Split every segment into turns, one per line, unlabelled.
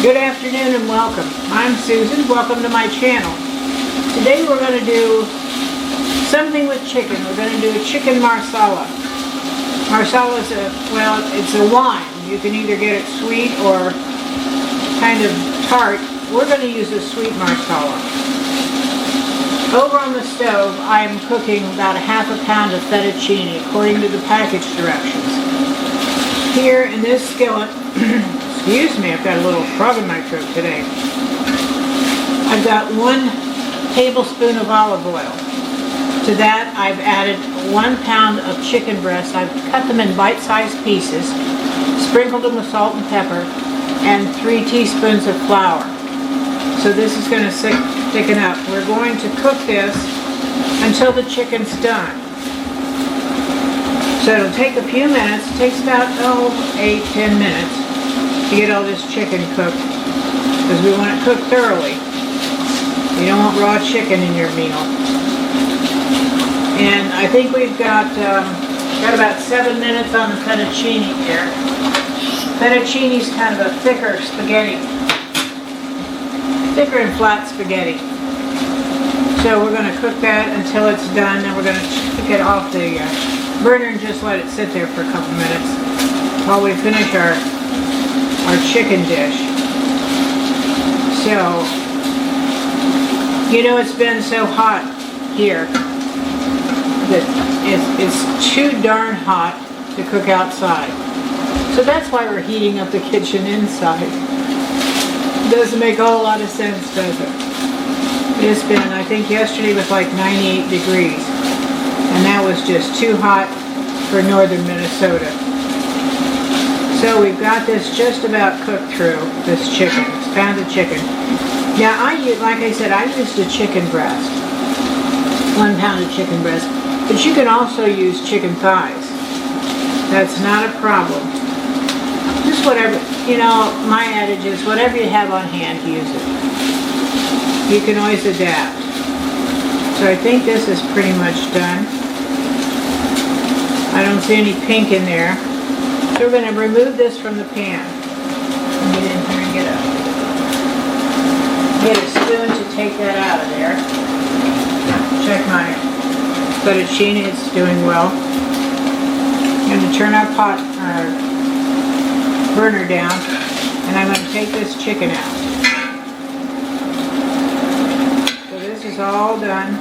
Good afternoon and welcome. I'm Susan. Welcome to my channel. Today we're going to do something with chicken. We're going to do a chicken marsala. Marsala is it's a wine. You can either get it sweet or kind of tart. We're going to use a sweet marsala. Over on the stove, I'm cooking about ½ pound of fettuccine according to the package directions. Here in this skillet, excuse me, I've got a little frog in my throat today. I've got 1 tablespoon of olive oil. To that, I've added 1 pound of chicken breasts. I've cut them in bite-sized pieces, sprinkled them with salt and pepper, and 3 teaspoons of flour. So this is going to thicken up. We're going to cook this until the chicken's done. So it'll take a few minutes. It takes about 8-10 minutes to get all this chicken cooked, because we want it cooked thoroughly. You don't want raw chicken in your meal. And I think we've got about 7 minutes on the fettuccine here. Fettuccine is kind of a thicker spaghetti, thicker and flat spaghetti. So we're going to cook that until it's done, and we're going to take it off the burner and just let it sit there for a couple minutes while we finish our chicken dish. So, you know, it's been so hot here that it's too darn hot to cook outside. So that's why we're heating up the kitchen inside. Doesn't make a whole lot of sense, does it? It's been, I think yesterday was like 98 degrees. And that was just too hot for northern Minnesota. So we've got this just about cooked through, this chicken, this pound of chicken. Now like I said, I used a chicken breast, 1 pound of chicken breast, but you can also use chicken thighs. That's not a problem. Just whatever, you know, my adage is whatever you have on hand, use it. You can always adapt. So I think this is pretty much done. I don't see any pink in there. So we're going to remove this from the pan. Get in here and get a spoon to take that out of there. Check my fettuccine, it's doing well. I'm going to turn our burner down, and I'm going to take this chicken out. So this is all done.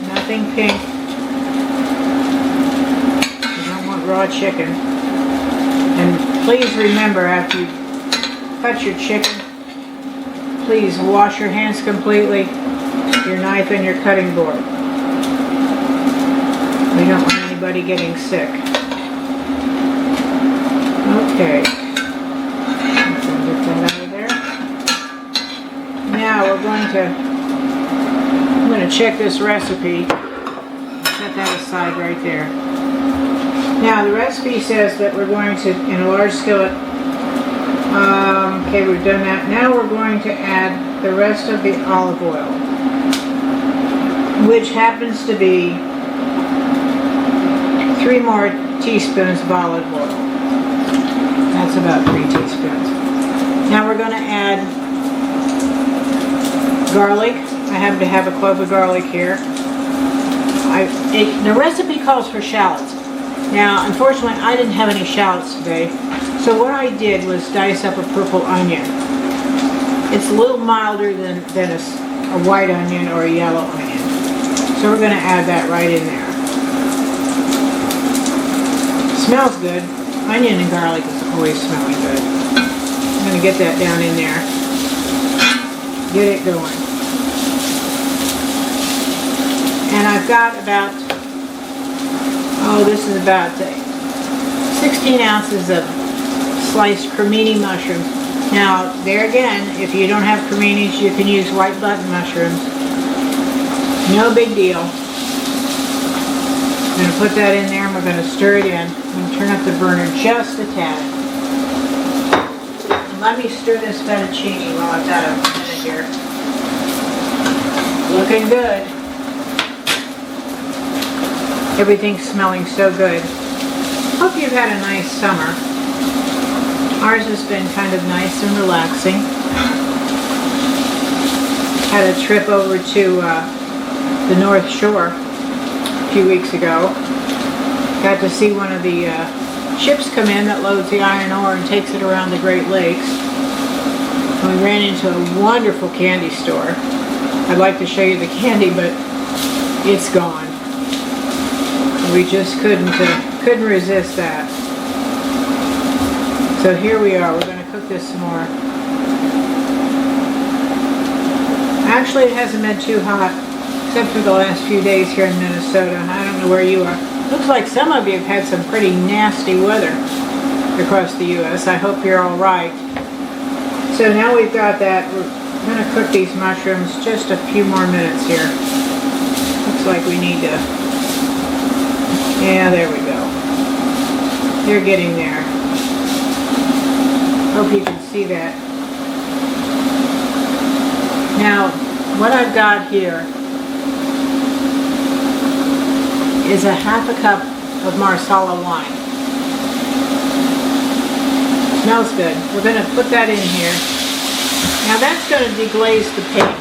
Nothing pink. Raw chicken. And please remember, after you cut your chicken, please wash your hands completely, your knife and your cutting board. We don't want anybody getting sick. Okay. Get that out of there. Now I'm going to check this recipe. Set that aside right there. Now the recipe says that we're going to, in a large skillet, okay, we've done that. Now we're going to add the rest of the olive oil, which happens to be 3 more teaspoons of olive oil. That's about 3 teaspoons. Now we're going to add garlic. I happen to have a clove of garlic here. The recipe calls for shallots. Now, unfortunately, I didn't have any shallots today, so what I did was dice up a purple onion. It's a little milder than a white onion or a yellow onion. So we're going to add that right in there. It smells good. Onion and garlic is always smelling good. I'm going to get that down in there. Get it going. And I've got about, this is about 16 ounces of sliced cremini mushrooms. Now, there again, if you don't have creminis, you can use white button mushrooms. No big deal. I'm going to put that in there and we're going to stir it in. I'm going to turn up the burner just a tad. And let me stir this fettuccine while I've got a minute here. Looking good. Everything's smelling so good. Hope you've had a nice summer. Ours has been kind of nice and relaxing. Had a trip over to the North Shore a few weeks ago. Got to see one of the ships come in that loads the iron ore and takes it around the Great Lakes. And we ran into a wonderful candy store. I'd like to show you the candy, but it's gone. We just couldn't resist that. So here we are. We're going to cook this some more. Actually, it hasn't been too hot, except for the last few days here in Minnesota. I don't know where you are. Looks like some of you have had some pretty nasty weather across the U.S. I hope you're all right. So now we've got that. We're going to cook these mushrooms just a few more minutes here. Looks like we need to... Yeah, there we go. They're getting there. Hope you can see that. Now, what I've got here is a half a cup of Marsala wine. Smells good. We're going to put that in here. Now that's going to deglaze the pig.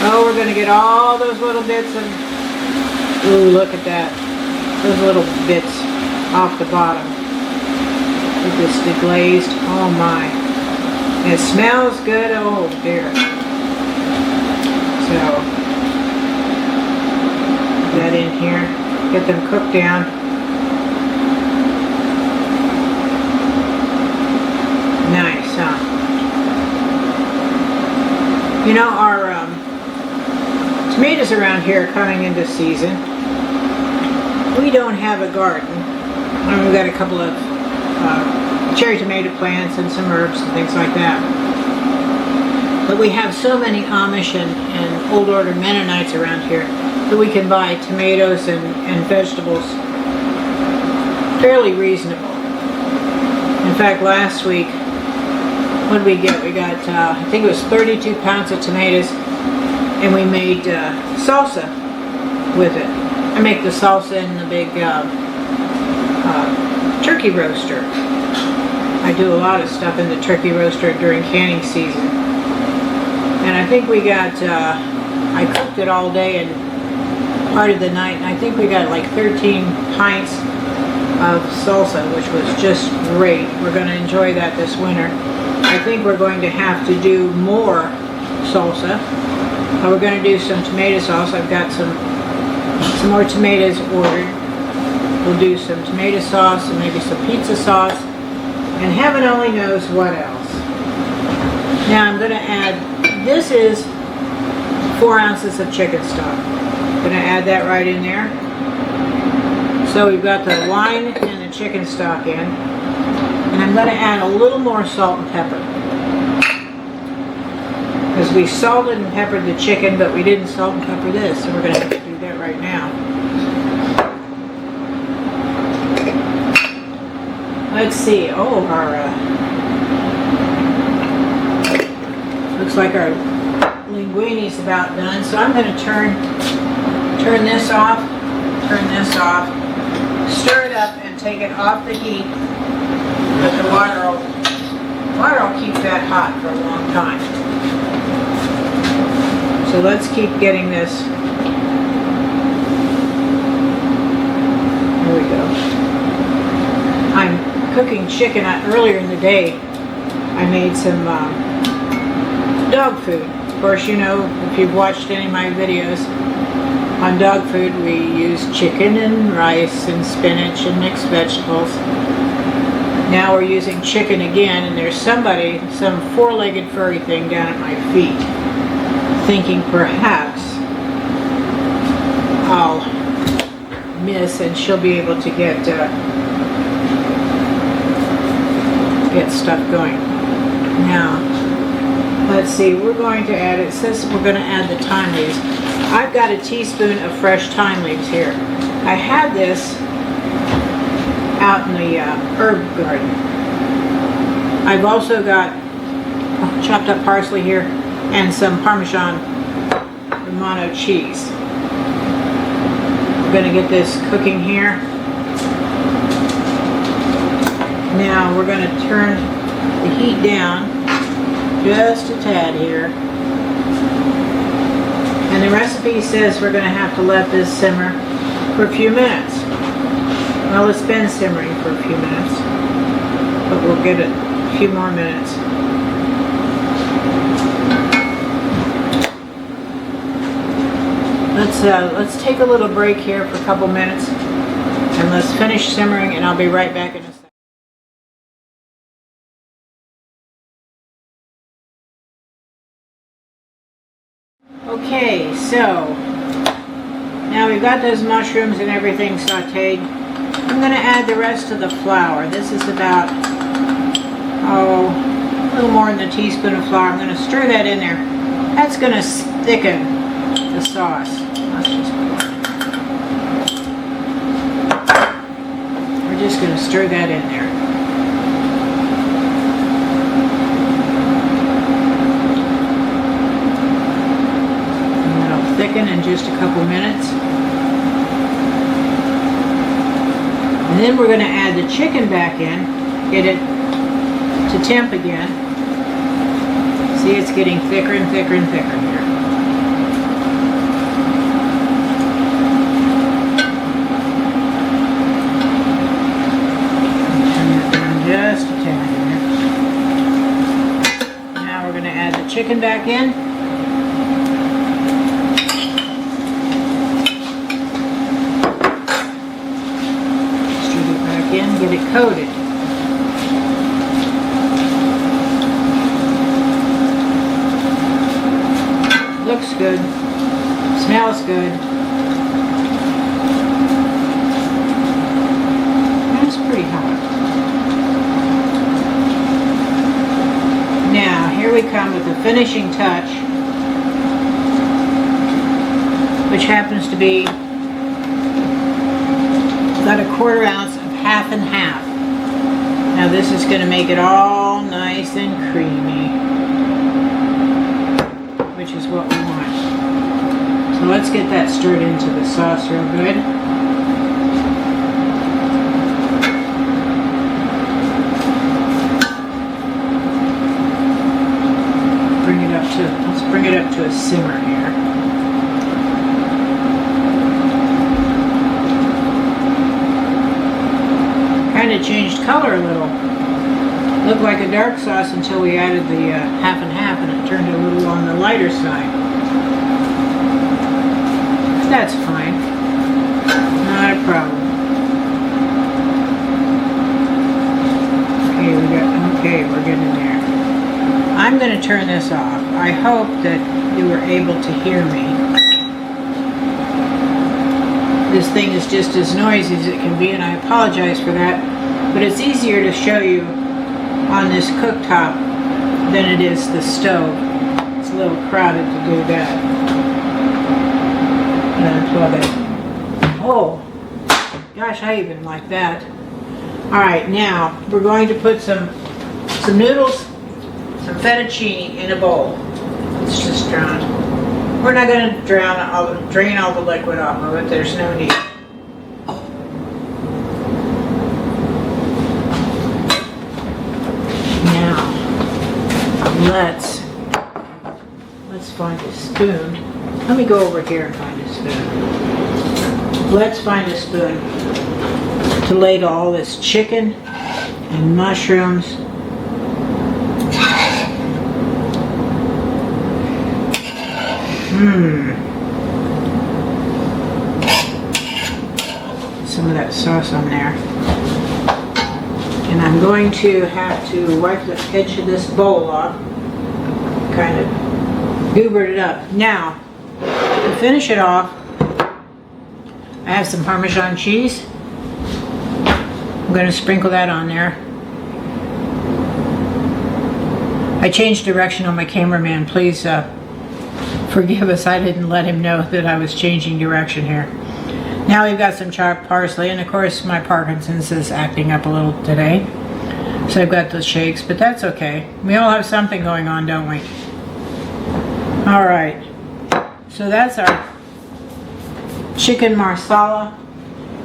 Oh, we're going to get all those little bits of, ooh, look at that. Those little bits off the bottom. Get this deglazed. Oh my. It smells good. Oh dear. So, put that in here. Get them cooked down. Nice, huh? You know, our tomatoes around here are coming into season. We don't have a garden. We've got a couple of cherry tomato plants and some herbs and things like that. But we have so many Amish and Old Order Mennonites around here that we can buy tomatoes and vegetables fairly reasonable. In fact, last week, what did we get? We got, I think it was 32 pounds of tomatoes, and we made salsa with it. I make the salsa in the big turkey roaster. I do a lot of stuff in the turkey roaster during canning season. And I think we got, I cooked it all day and part of the night, and I think we got like 13 pints of salsa, which was just great. We're going to enjoy that this winter. I think we're going to have to do more salsa. We're going to do some tomato sauce. I've got some more tomatoes ordered. We'll do some tomato sauce and maybe some pizza sauce, and heaven only knows what else. Now I'm going to add, this is 4 ounces of chicken stock. I'm going to add that right in there. So we've got the wine and the chicken stock in, and I'm going to add a little more salt and pepper. Because we salted and peppered the chicken, but we didn't salt and pepper this, so we're going to have to do that right now. Let's see. Oh, our looks like our linguine's about done. So I'm going to turn this off, stir it up, and take it off the heat. But the water will keep that hot for a long time. So let's keep getting this. There we go. I'm cooking chicken. Earlier in the day, I made some dog food. Of course, you know, if you've watched any of my videos on dog food, we use chicken and rice and spinach and mixed vegetables. Now we're using chicken again, and there's some four-legged furry thing down at my feet, thinking perhaps I'll miss and she'll be able to get stuff going. Now, let's see, we're going to add, it says we're going to add the thyme leaves. I've got a teaspoon of fresh thyme leaves here. I had this out in the herb garden. I've also got chopped up parsley here and some Parmesan Romano cheese. We're going to get this cooking here. Now we're going to turn the heat down just a tad here. And the recipe says we're going to have to let this simmer for a few minutes. Well, it's been simmering for a few minutes, but we'll get it a few more minutes. Let's take a little break here for a couple minutes, and let's finish simmering, and I'll be right back in a second. Okay, so now we've got those mushrooms and everything sauteed. I'm going to add the rest of the flour. This is about, a little more than a teaspoon of flour. I'm going to stir that in there. That's going to thicken the sauce. Let's just We're just going to stir that in there. Thicken in just a couple minutes. And then we're going to add the chicken back in, get it to temp again. See, it's getting thicker and thicker and thicker here. Turn it down just a tad here. Now we're going to add the chicken back in. Get it coated. Looks good. Smells good. That's pretty hot. Now, here we come with the finishing touch, which happens to be about a 1/4 ounce half and half. Now this is going to make it all nice and creamy, which is what we want. So let's get that stirred into the sauce real good. Let's bring it up to a simmer here. Kind of changed color a little. Looked like a dark sauce until we added the half and half, and it turned a little on the lighter side. That's fine. Not a problem. Okay, we're getting there. I'm going to turn this off. I hope that you were able to hear me. This thing is just as noisy as it can be, and I apologize for that. But it's easier to show you on this cooktop than it is the stove. It's a little crowded to do that. That's why they... Oh, gosh, I even like that. Alright, now we're going to put some noodles, some fettuccine in a bowl. It's just drowned. We're not going to drain all the liquid off of it. There's no need. Let's find a spoon. Let me go over here and find a spoon. Let's find a spoon to ladle all this chicken and mushrooms. Some of that sauce on there. And I'm going to have to wipe the edge of this bowl off. Kind of goobered it up. Now, to finish it off, I have some Parmesan cheese. I'm going to sprinkle that on there. I changed direction on my cameraman. Please forgive us. I didn't let him know that I was changing direction here. Now we've got some chopped parsley, and of course my Parkinson's is acting up a little today. So I've got the shakes, but that's okay. We all have something going on, don't we? Alright, so that's our chicken marsala.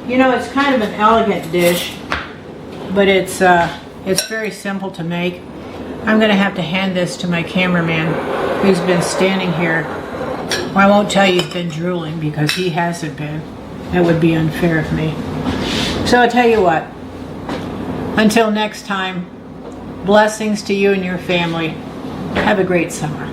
You know, it's kind of an elegant dish. but it's very simple to make. I'm going to have to hand this to my cameraman who's been standing here. Well, I won't tell you he's been drooling because he hasn't been. That would be unfair of me. So I'll tell you what. Until next time, blessings to you and your family. Have a great summer.